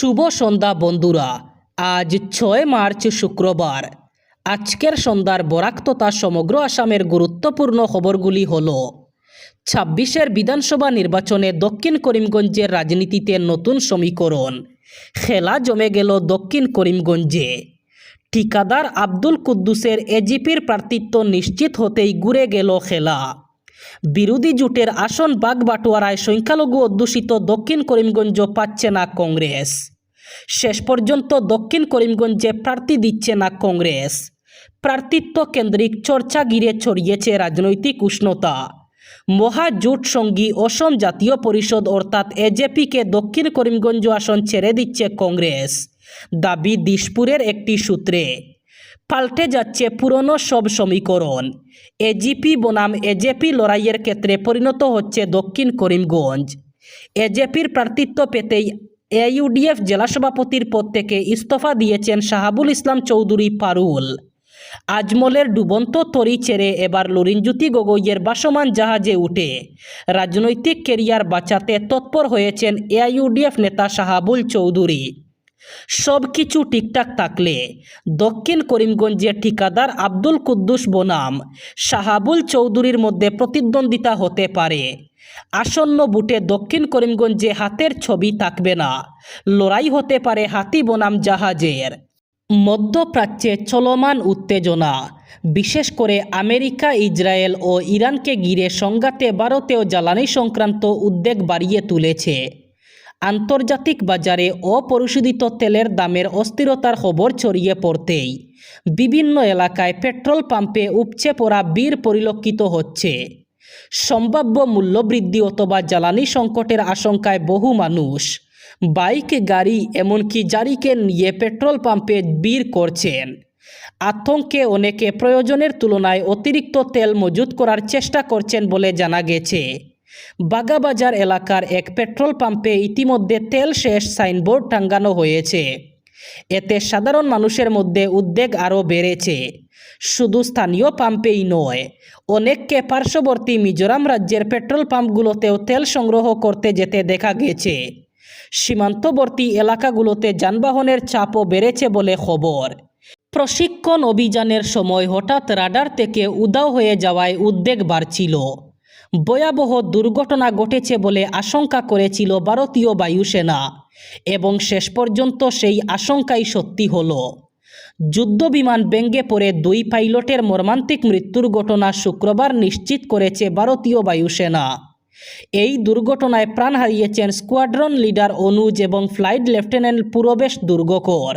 শুভ সন্ধ্যা বন্ধুরা। আজ ৬ মার্চ শুক্রবার। আজকের সন্ধ্যার বরাক তথা সমগ্র আসামের গুরুত্বপূর্ণ খবরগুলি হল: ২৬-এর বিধানসভা নির্বাচনে দক্ষিণ করিমগঞ্জের রাজনীতিতে নতুন সমীকরণ, খেলা জমে গেল দক্ষিণ করিমগঞ্জে। ঠিকাদার আব্দুল কুদ্দুসের এজিপির প্রার্থিত্ব নিশ্চিত হতেই ঘুরে গেল খেলা। বিরোধী জোটের আসন বাগবাটোয়ারায় সংখ্যালঘু অধ্যুষিত দক্ষিণ করিমগঞ্জ পাচ্ছে না কংগ্রেস। শেষ পর্যন্ত দক্ষিণ করিমগঞ্জে প্রার্থী দিচ্ছে না কংগ্রেস। প্রার্থিত্ব কেন্দ্রিক চর্চা ঘিরে ছড়িয়েছে রাজনৈতিক উষ্ণতা। মহাজোট সঙ্গী অসম জাতীয় পরিষদ অর্থাৎ এজেপিকে দক্ষিণ করিমগঞ্জ আসন ছেড়ে দিচ্ছে কংগ্রেস, দাবি দিশপুরের একটি সূত্রে। পাল্টে যাচ্ছে পুরনো সব সমীকরণ। এজিপি বনাম এজেপি লড়াইয়ের ক্ষেত্রে পরিণত হচ্ছে দক্ষিণ করিমগঞ্জ। এজেপির প্রার্থিত্ব পেতেই এইউডিএফ জেলা সভাপতির পদ থেকে ইস্তফা দিয়েছেন শাহাবুল ইসলাম চৌধুরী পারুল। আজমলের ডুবন্ত তরি ছেড়ে এবার লুরিনজ্যোতি গগৈয়ের ভাসমান জাহাজে উঠে রাজনৈতিক ক্যারিয়ার বাঁচাতে তৎপর হয়েছেন এআইইউডিএফ নেতা শাহাবুল চৌধুরী। সব কিছু ঠিকঠাক থাকলে দক্ষিণ করিমগঞ্জে ঠিকাদার আব্দুল কুদ্দুস বনাম শাহাবুল চৌধুরীর মধ্যে প্রতিদ্বন্দ্বিতা হতে পারে। আসন্ন বুটে দক্ষিণ করিমগঞ্জে হাতের ছবি থাকবে না, লড়াই হতে পারে হাতি বনাম জাহাজের। মধ্যপ্রাচ্যে চলমান উত্তেজনা, বিশেষ করে আমেরিকা, ইসরায়েল ও ইরানকে ঘিরে সংঘাতে ভারতেও জ্বালানি সংক্রান্ত উদ্বেগ বাড়িয়ে তুলেছে। আন্তর্জাতিক বাজারে অপরিশোধিত তেলের দামের অস্থিরতার খবর ছড়িয়ে পড়তেই বিভিন্ন এলাকায় পেট্রোল পাম্পে উপচে পড়া ভিড় পরিলক্ষিত হচ্ছে। সম্ভাব্য মূল্যবৃদ্ধি অথবা জ্বালানি সংকটের আশঙ্কায় বহু মানুষ বাইক, গাড়ি এমনকি গাড়িকে নিয়ে পেট্রোল পাম্পে ভিড় করছেন। আতঙ্কে অনেকে প্রয়োজনের তুলনায় অতিরিক্ত তেল মজুত করার চেষ্টা করছেন বলে জানা গেছে। বাগাবাজার এলাকার এক পেট্রোল পাম্পে ইতিমধ্যে তেল শেষ সাইনবোর্ড টাঙ্গানো হয়েছে। এতে সাধারণ মানুষের মধ্যে উদ্বেগ আরও বেড়েছে। শুধু স্থানীয় পাম্পেই নয়, অনেককে পার্শ্ববর্তী মিজোরাম রাজ্যের পেট্রোল পাম্পগুলোতেও তেল সংগ্রহ করতে যেতে দেখা গেছে। সীমান্তবর্তী এলাকাগুলোতে যানবাহনের চাপও বেড়েছে বলে খবর। প্রশিক্ষণ অভিযানের সময় হঠাৎ রাডার থেকে উধাও হয়ে যাওয়ায় উদ্বেগ বাড়ছিল। ভয়াবহ দুর্ঘটনা ঘটেছে বলে আশঙ্কা করেছিল ভারতীয় বায়ুসেনা এবং শেষ পর্যন্ত সেই আশঙ্কাই সত্যি হলো। যুদ্ধবিমান ভেঙে পড়ে 2 পাইলটের মর্মান্তিক মৃত্যুর ঘটনা শুক্রবার নিশ্চিত করেছে ভারতীয় বায়ুসেনা। এই দুর্ঘটনায় প্রাণ হারিয়েছেন স্কোয়াড্রন লিডার অনুজ এবং ফ্লাইট লেফটেন্যান্ট পূরবেশ দুর্গকর।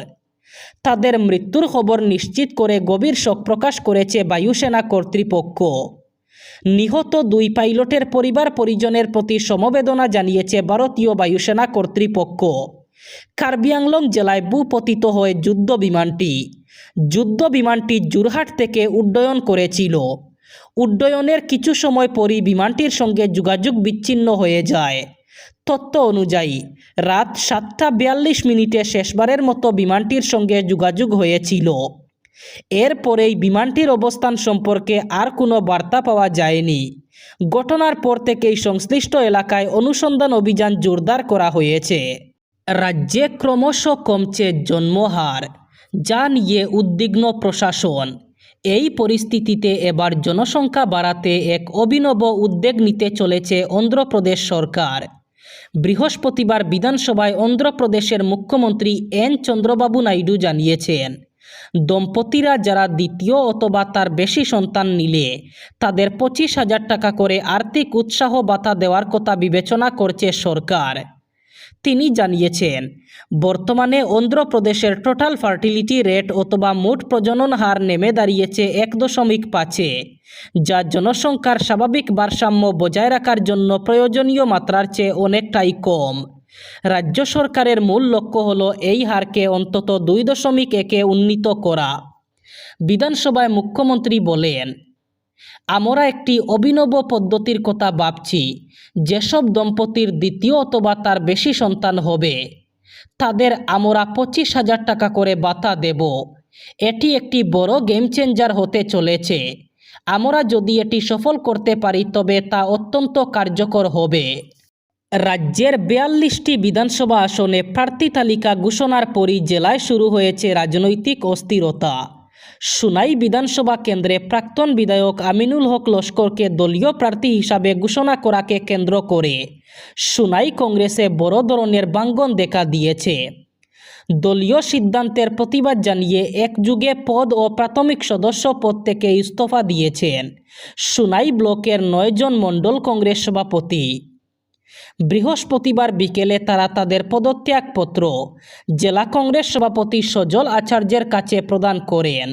তাদের মৃত্যুর খবর নিশ্চিত করে গভীর শোক প্রকাশ করেছে বায়ুসেনা কর্তৃপক্ষ। নিহত 2 পাইলটের পরিবার পরিজনের প্রতি সমবেদনা জানিয়েছে ভারতীয় বায়ুসেনা কর্তৃপক্ষ। কার্বি আংলং জেলায় ভূপতিত হয় যুদ্ধবিমানটি জোরহাট থেকে উড্ডয়ন করেছিল। উড্ডয়নের কিছু সময় পরই বিমানটির সঙ্গে যোগাযোগ বিচ্ছিন্ন হয়ে যায়। তথ্য অনুযায়ী রাত 7:42 শেষবারের মতো বিমানটির সঙ্গে যোগাযোগ হয়েছিল। এরপরেই বিমানটির অবস্থান সম্পর্কে আর কোনো বার্তা পাওয়া যায়নি। ঘটনার পর থেকেই সংশ্লিষ্ট এলাকায় অনুসন্ধান অভিযান জোরদার করা হয়েছে। রাজ্যে ক্রমশ কমছে জন্মহার, যা নিয়ে উদ্বিগ্ন প্রশাসন। এই পরিস্থিতিতে এবার জনসংখ্যা বাড়াতে এক অভিনব উদ্যোগ নিতে চলেছে অন্ধ্রপ্রদেশ সরকার। বৃহস্পতিবার বিধানসভায় অন্ধ্রপ্রদেশের মুখ্যমন্ত্রী এন চন্দ্রবাবু নাইডু জানিয়েছেন, দম্পতিরা যারা দ্বিতীয় অথবা তার বেশি সন্তান নিলে তাদের 25,000 টাকা করে আর্থিক উৎসাহ ভাতা দেওয়ার কথা বিবেচনা করছে সরকার। তিনি জানিয়েছেন, বর্তমানে অন্ধ্রপ্রদেশের টোটাল ফার্টিলিটি রেট অথবা মোট প্রজনন হার নেমে দাঁড়িয়েছে 1.5-এ, যা জনসংখ্যার স্বাভাবিক ভারসাম্য বজায় রাখার জন্য প্রয়োজনীয় মাত্রার চেয়ে অনেকটাই কম। রাজ্য সরকারের মূল লক্ষ্য হল এই হারকে অন্তত 2.1-এ উন্নীত করা। বিধানসভায় মুখ্যমন্ত্রী বলেন, আমরা একটি অভিনব পদ্ধতির কথা ভাবছি। যেসব দম্পতির দ্বিতীয় অথবা তার বেশি সন্তান হবে তাদের আমরা 25,000 টাকা করে ভাতা দেব। এটি একটি বড় গেম চেঞ্জার হতে চলেছে। আমরা যদি এটি সফল করতে পারি তবে তা অত্যন্ত কার্যকর হবে। রাজ্যের 42টি বিধানসভা আসনে প্রার্থী তালিকা ঘোষণার পরই জেলায় শুরু হয়েছে রাজনৈতিক অস্থিরতা। সুনাই বিধানসভা কেন্দ্রে প্রাক্তন বিধায়ক আমিনুল হক লস্করকে দলীয় প্রার্থী হিসাবে ঘোষণা করাকে কেন্দ্র করে সুনাই কংগ্রেসে বড় ধরনের ভাঙন দেখা দিয়েছে। দলীয় সিদ্ধান্তের প্রতিবাদ জানিয়ে একযোগে পদ ও প্রাথমিক সদস্য পদ থেকে ইস্তফা দিয়েছেন সুনাই ব্লকের 9 জন মণ্ডল কংগ্রেস সভাপতি। বৃহস্পতিবার বিকেলে তারা তাদের পদত্যাগপত্র জেলা কংগ্রেস সভাপতি সজল আচার্যের কাছে প্রদান করেন।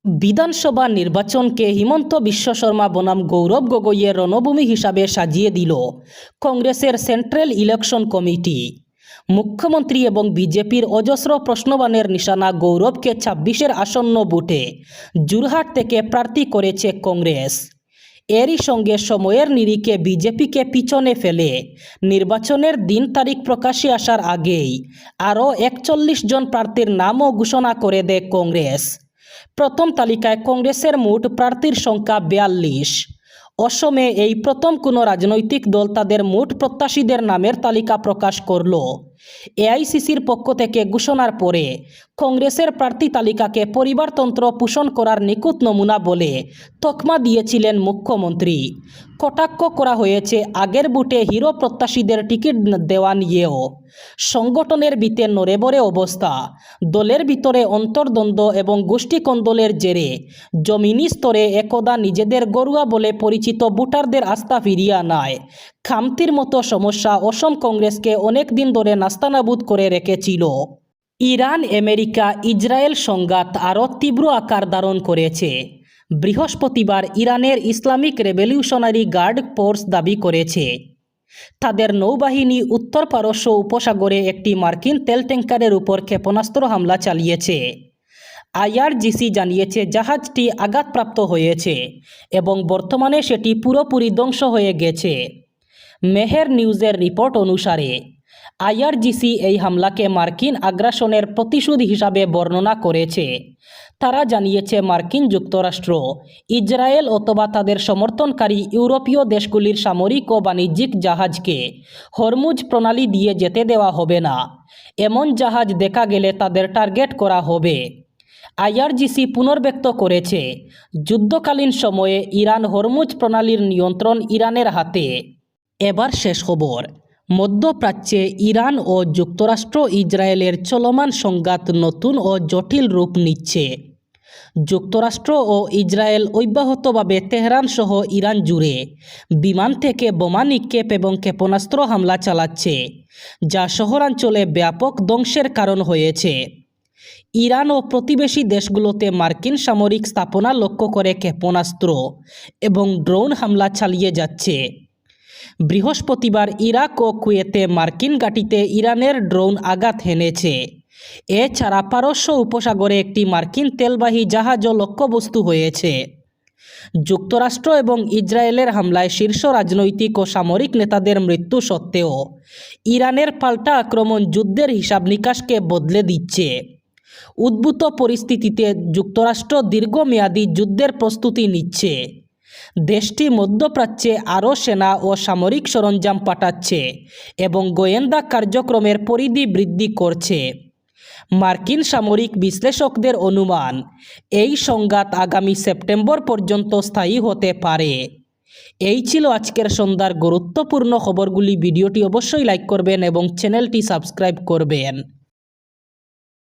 বিধানসভা নির্বাচনকে হিমন্ত বিশ্ব শর্মা বনাম গৌরব গগৈয়ের রণভূমি হিসাবে সাজিয়ে দিল কংগ্রেসের সেন্ট্রাল ইলেকশন কমিটি। মুখ্যমন্ত্রী এবং বিজেপির অজস্র প্রশ্নবাণের নিশানা গৌরবকে 26-এর আসন্ন ভোটে যোরহাট থেকে প্রার্থী করেছে কংগ্রেস। এরই সঙ্গে সময়ের নিরিখে বিজেপিকে পিছনে ফেলে নির্বাচনের দিন তারিখ প্রকাশে আসার আগেই আরও 41 জন প্রার্থীর নামও ঘোষণা করে দেয় কংগ্রেস। প্রথম তালিকায় কংগ্রেসের মোট প্রার্থীর সংখ্যা 42। অসমে এই প্রথম কোনো রাজনৈতিক দল তাদের মোট প্রত্যাশীদের নামের তালিকা প্রকাশ করল। এআইসিসির পক্ষ থেকে ঘোষণার পরে কংগ্রেসের প্রার্থী তালিকাকে পরিবারতন্ত্র পোষণ করার নিখুঁত নমুনা বলে তকমা দিয়েছিলেন মুখ্যমন্ত্রী। কটাক্ষ করা হয়েছে আগের ভোটে হিরো প্রত্যাশীদের টিকিট দেওয়া নিয়েও। সংগঠনের ভিতরে নড়েবড়ে অবস্থা, দলের ভিতরে অন্তর্দ্বন্দ্ব এবং গোষ্ঠী কন্দলের জেরে জমিনি স্তরে একদা নিজেদের গড়ুয়া বলে পরিচিত ভোটারদের আস্থা ফিরিয়ে আনায় খামতির মতো সমস্যা অসম কংগ্রেসকে অনেক দিন ধরে নাস্তানাবুদ করে রেখেছিল। ইরান আমেরিকা ইসরায়েল সংঘাত আরও তীব্র আকার ধারণ করেছে। বৃহস্পতিবার ইরানের ইসলামিক রেভলিউশনারি গার্ড ফোর্স দাবি করেছে তাদের নৌবাহিনী উত্তর পারস্য উপসাগরে একটি মার্কিন তেল ট্যাঙ্কারের উপর ক্ষেপণাস্ত্র হামলা চালিয়েছে। আইআরজিসি জানিয়েছে জাহাজটি আঘাতপ্রাপ্ত হয়েছে এবং বর্তমানে সেটি পুরোপুরি ধ্বংস হয়ে গেছে। মেহের নিউজের রিপোর্ট অনুসারে আইআরজিসি এই হামলাকে মার্কিন আগ্রাসনের প্রতিশোধ হিসাবে বর্ণনা করেছে। তারা জানিয়েছে মার্কিন যুক্তরাষ্ট্র, ইসরায়েল অথবা তাদের সমর্থনকারী ইউরোপীয় দেশগুলির সামরিক ও বাণিজ্যিক জাহাজকে হরমুজ প্রণালী দিয়ে যেতে দেওয়া হবে না। এমন জাহাজ দেখা গেলে তাদের টার্গেট করা হবে। আইআরজিসি পুনর্ব্যক্ত করেছে যুদ্ধকালীন সময়ে ইরান হরমুজ প্রণালীর নিয়ন্ত্রণ ইরানের হাতে। এবার শেষ খবর। মধ্যপ্রাচ্যে ইরান ও যুক্তরাষ্ট্র ইসরায়েলের চলমান সংঘাত নতুন ও জটিল রূপ নিচ্ছে। যুক্তরাষ্ট্র ও ইসরায়েল অব্যাহতভাবে তেহরান সহ ইরান জুড়ে বিমান থেকে বোমা নিক্ষেপ এবং ক্ষেপণাস্ত্র হামলা চালাচ্ছে, যা শহরাঞ্চলে ব্যাপক ধ্বংসের কারণ হয়েছে। ইরান ও প্রতিবেশী দেশগুলোতে মার্কিন সামরিক স্থাপনা লক্ষ্য করে ক্ষেপণাস্ত্র এবং ড্রোন হামলা চালিয়ে যাচ্ছে। বৃহস্পতিবার ইরাক ও কুয়েতে মার্কিন ঘাঁটিতে ইরানের ড্রোন আঘাত হেনেছে। এছাড়া পারস্য উপসাগরে একটি মার্কিন তেলবাহী জাহাজও লক্ষ্যবস্তু হয়েছে। যুক্তরাষ্ট্র এবং ইসরায়েলের হামলায় শীর্ষ রাজনৈতিক ও সামরিক নেতাদের মৃত্যু সত্ত্বেও ইরানের পাল্টা আক্রমণ যুদ্ধের হিসাব নিকাশকে বদলে দিচ্ছে। উদ্ভূত পরিস্থিতিতে যুক্তরাষ্ট্র দীর্ঘমেয়াদী যুদ্ধের প্রস্তুতি নিচ্ছে। দেশটি মধ্যপ্রাচ্যে আরও সেনা ও সামরিক সরঞ্জাম পাঠাচ্ছে এবং গোয়েন্দা কার্যক্রমের পরিধি বৃদ্ধি করছে। মার্কিন সামরিক বিশ্লেষকদের অনুমান, এই সংঘাত আগামী সেপ্টেম্বর পর্যন্ত স্থায়ী হতে পারে। এই ছিল আজকের সন্ধ্যার গুরুত্বপূর্ণ খবরগুলি। ভিডিওটি অবশ্যই লাইক করবেন এবং চ্যানেলটি সাবস্ক্রাইব করবেন।